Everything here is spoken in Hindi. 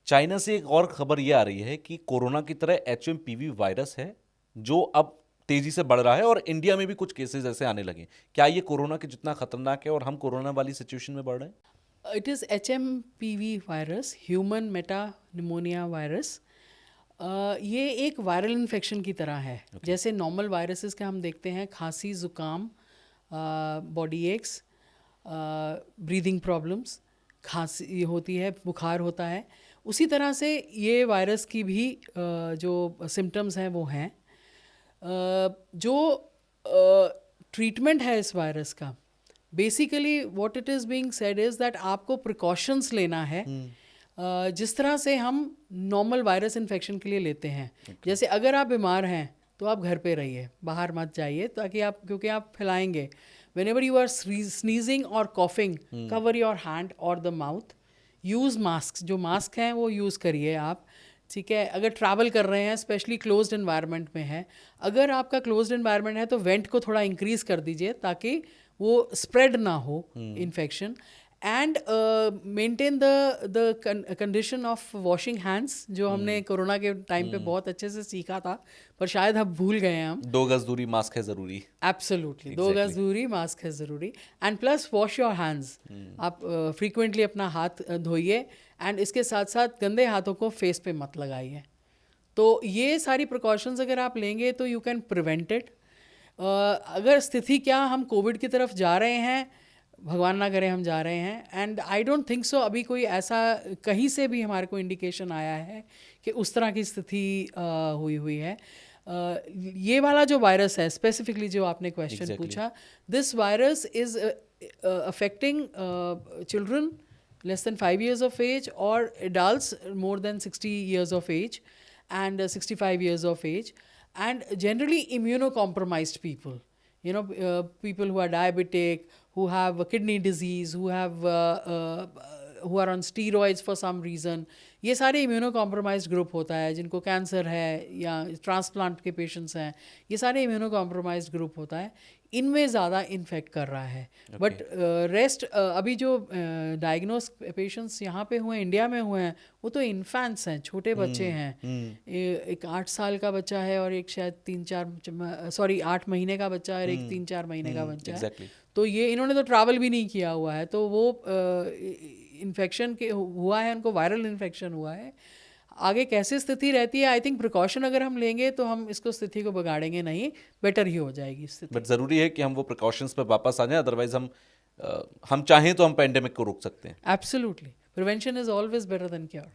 चाइना से एक और खबर ये आ रही है कि कोरोना की तरह HMPV वायरस है जो अब तेजी से बढ़ रहा है और इंडिया में भी कुछ केसेस ऐसे आने लगे। क्या ये कोरोना के जितना खतरनाक है और हम कोरोना वाली सिचुएशन में बढ़ रहे हैं? It is HMPV virus, human Meta pneumonia virus. ये एक वायरल इन्फेक्शन की तरह है। जैसे नॉर्मल वायरसेस का हम देखते हैं, खांसी, ज़ुकाम, बॉडी एक्स, ब्रीदिंग प्रॉब्लम्स, खांसी होती है, बुखार होता है। उसी तरह से ये वायरस की भी जो सिम्टम्स हैं वो हैं। जो ट्रीटमेंट है इस वायरस का, basically what it is being said is that आपको प्रिकॉशंस लेना है, जिस तरह से हम नॉर्मल वायरस इन्फेक्शन के लिए लेते हैं। जैसे अगर आप बीमार हैं तो आप घर पे रहिए, बाहर मत जाइए, ताकि आप, क्योंकि आप फैलाएंगे। Whenever you are sneezing और कॉफिंग, कवर योर हैंड और द माउथ। यूज़ मास्क, जो मास्क हैं वो यूज़ करिए आप। ठीक है, अगर ट्रैवल कर रहे हैं, स्पेशली क्लोज्ड एनवायरनमेंट में है, अगर आपका क्लोज्ड एनवायरनमेंट है तो वेंट को थोड़ा इंक्रीज कर दीजिए ताकि वो स्प्रेड ना हो infection. And maintain the condition of washing hands, जो हमने कोरोना के टाइम पे बहुत अच्छे से सीखा था, पर शायद अब भूल गए हैं हम। 2 गज दूरी, मास्क है जरूरी। एब्सोल्युटली, 2 गज एग्जैक्टली। दूरी, मास्क है ज़रूरी। And plus wash your hands. आप फ्रीक्वेंटली अपना हाथ धोइए, एंड इसके साथ साथ गंदे हाथों को फेस पे मत लगाइए। तो ये सारी प्रिकॉशंस अगर आप लेंगे तो यू कैन प्रिवेंट इट। अगर स्थिति क्या हम कोविड की तरफ जा रहे हैं, भगवान ना करे हम जा रहे हैं, and I don't think so अभी कोई ऐसा कहीं से भी हमारे को इंडिकेशन आया है कि उस तरह की स्थिति हुई हुई है। ये वाला जो वायरस है, स्पेसिफिकली जो आपने क्वेश्चन Exactly. पूछा, this virus is affecting children less than 5 years of age, or adults more than 60 years of age, and 65 years of age, and generally immunocompromised people. People who are diabetic, who have kidney disease, who are on steroids for some reason. ये सारे इम्यूनो कॉम्प्रोमाइज्ड ग्रुप होता है, जिनको कैंसर है या ट्रांसप्लांट के पेशेंट्स हैं, ये सारे इम्यूनो कॉम्प्रोमाइज्ड ग्रुप होता है, इनमें ज़्यादा इन्फेक्ट कर रहा है। बट रेस्ट अभी जो डायग्नोस पेशेंट्स यहाँ पे हुए हैं, इंडिया में हुए हैं, वो तो इन्फेंट्स हैं, छोटे बच्चे हैं। एक 8 साल का बच्चा है और एक शायद 8 महीने का बच्चा है और एक 3-4 महीने का बच्चा है। एग्जैक्टली। तो ये इन्होंने तो ट्रैवल भी नहीं किया हुआ है, तो वो इन्फेक्शन के हुआ है, उनको वायरल इन्फेक्शन हुआ है। आगे कैसे स्थिति रहती है, आई थिंक प्रिकॉशन अगर हम लेंगे तो हम इसको स्थिति को बिगाड़ेंगे नहीं, बेटर ही हो जाएगी स्थिति। बट जरूरी है कि हम वो प्रिकॉशंस पे वापस आ जाएं, अदरवाइज हम चाहें तो हम पेंडेमिक को रोक सकते हैं। Absolutely, prevention is always better than cure.